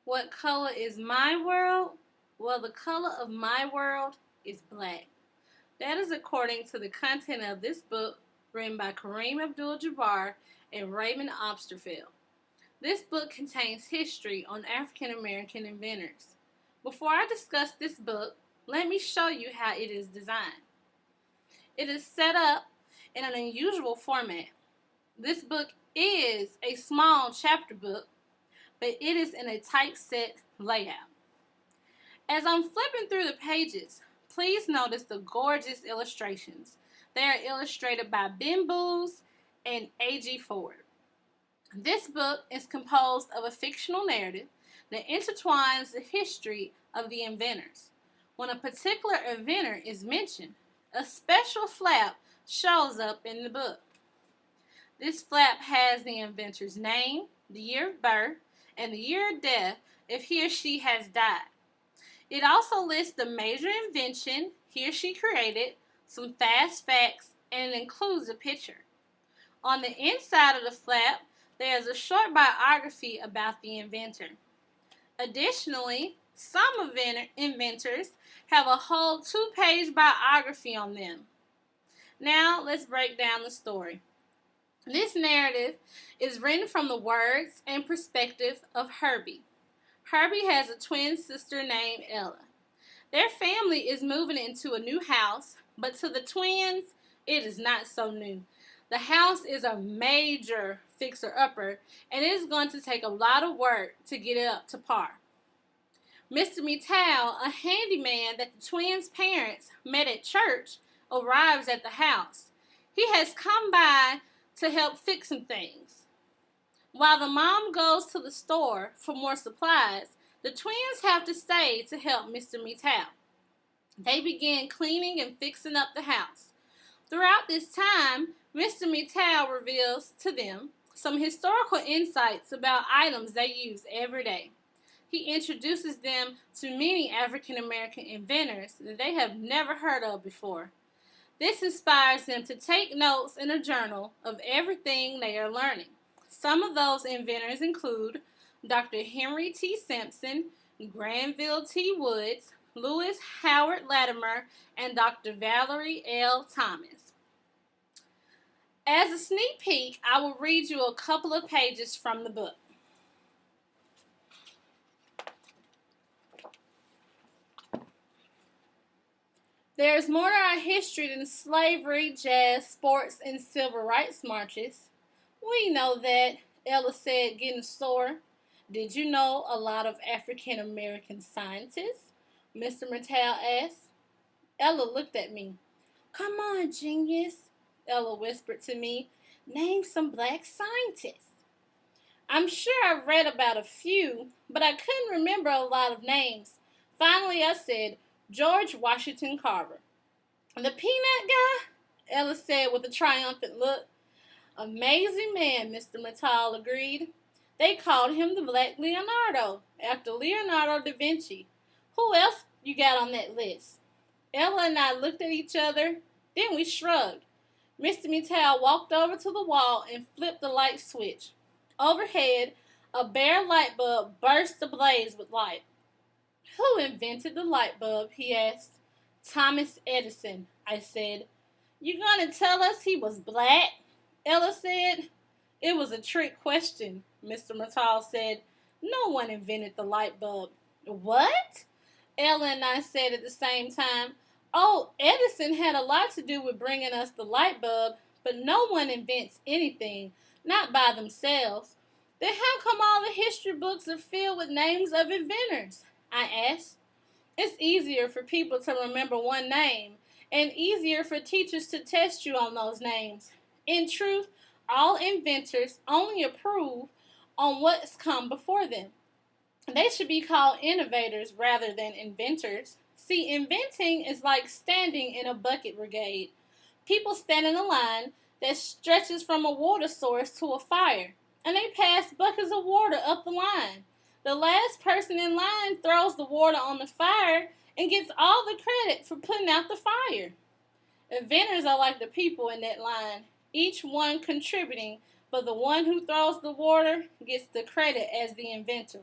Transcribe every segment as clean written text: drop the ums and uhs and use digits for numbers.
What color is my world? Well, the color of my world is black. That is according to the content of this book written by Kareem Abdul-Jabbar and Raymond Obsterfeld. This book contains history on African American inventors. Before I discuss this book, let me show you how it is designed. It is set up in an unusual format. This book is a small chapter book, but it is in a typeset layout. As I'm flipping through the pages, please notice the gorgeous illustrations. They are illustrated by Ben Booz and A.G. Ford. This book is composed of a fictional narrative that intertwines the history of the inventors. When a particular inventor is mentioned, a special flap shows up in the book. This flap has the inventor's name, the year of birth, and the year of death if he or she has died. It also lists the major invention he or she created, some fast facts, and it includes a picture. On the inside of the flap, there is a short biography about the inventor. Additionally, some inventors have a whole 2-page biography on them. Now, let's break down the story. This narrative is written from the words and perspective of Herbie. Herbie has a twin sister named Ella. Their family is moving into a new house, but to the twins, it is not so new. The house is a major fixer-upper, and it is going to take a lot of work to get it up to par. Mr. Mittal, a handyman that the twins' parents met at church, arrives at the house. He has come by to help fix some things. While the mom goes to the store for more supplies, the twins have to stay to help Mr. Mittal. They begin cleaning and fixing up the house. Throughout this time, Mr. Mittal reveals to them some historical insights about items they use every day. He introduces them to many African American inventors that they have never heard of before. This inspires them to take notes in a journal of everything they are learning. Some of those inventors include Dr. Henry T. Simpson, Granville T. Woods, Lewis Howard Latimer, and Dr. Valerie L. Thomas. As a sneak peek, I will read you a couple of pages from the book. There is more to our history than slavery, jazz, sports, and civil rights marches. We know that, Ella said, getting sore. Did you know a lot of African American scientists? Mr. Mittal asked. Ella looked at me. Come on, genius, Ella whispered to me. Name some black scientists. I'm sure I've read about a few, but I couldn't remember a lot of names. Finally, I said, George Washington Carver. The peanut guy? Ella said with a triumphant look. Amazing man, Mr. Mittal agreed. They called him the Black Leonardo, after Leonardo da Vinci. Who else you got on that list? Ella and I looked at each other, then we shrugged. Mr. Mittal walked over to the wall and flipped the light switch. Overhead, a bare light bulb burst ablaze with light. Who invented the light bulb? He asked. Thomas Edison, I said. You gonna tell us he was black? Ella said. It was a trick question, Mr. Mittal said. No one invented the light bulb. What? Ella and I said at the same time. Oh, Edison had a lot to do with bringing us the light bulb, but no one invents anything, not by themselves. Then how come all the history books are filled with names of inventors? I asked. It's easier for people to remember one name, and easier for teachers to test you on those names. In truth, all inventors only improve on what's come before them. They should be called innovators rather than inventors. See, inventing is like standing in a bucket brigade. People stand in a line that stretches from a water source to a fire, and they pass buckets of water up the line. The last person in line throws the water on the fire and gets all the credit for putting out the fire. Inventors are like the people in that line, each one contributing, but the one who throws the water gets the credit as the inventor.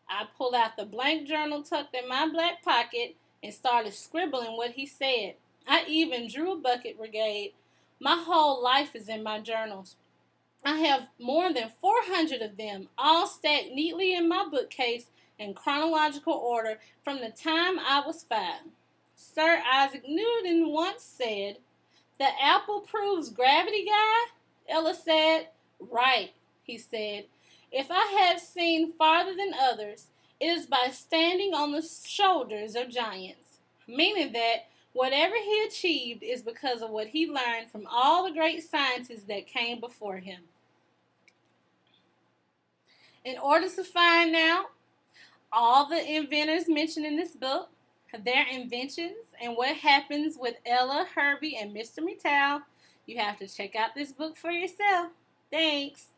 I pulled out the blank journal tucked in my black pocket and started scribbling what he said. I even drew a bucket brigade. My whole life is in my journals. I have more than 400 of them, all stacked neatly in my bookcase in chronological order from the time I was 5. Sir Isaac Newton once said, "The apple proves gravity, guy?" Ella said. "Right," he said. "If I have seen farther than others, it is by standing on the shoulders of giants," meaning that whatever he achieved is because of what he learned from all the great scientists that came before him. In order to find out all the inventors mentioned in this book, their inventions, and what happens with Ella, Herbie, and Mr. Mittal, you have to check out this book for yourself. Thanks.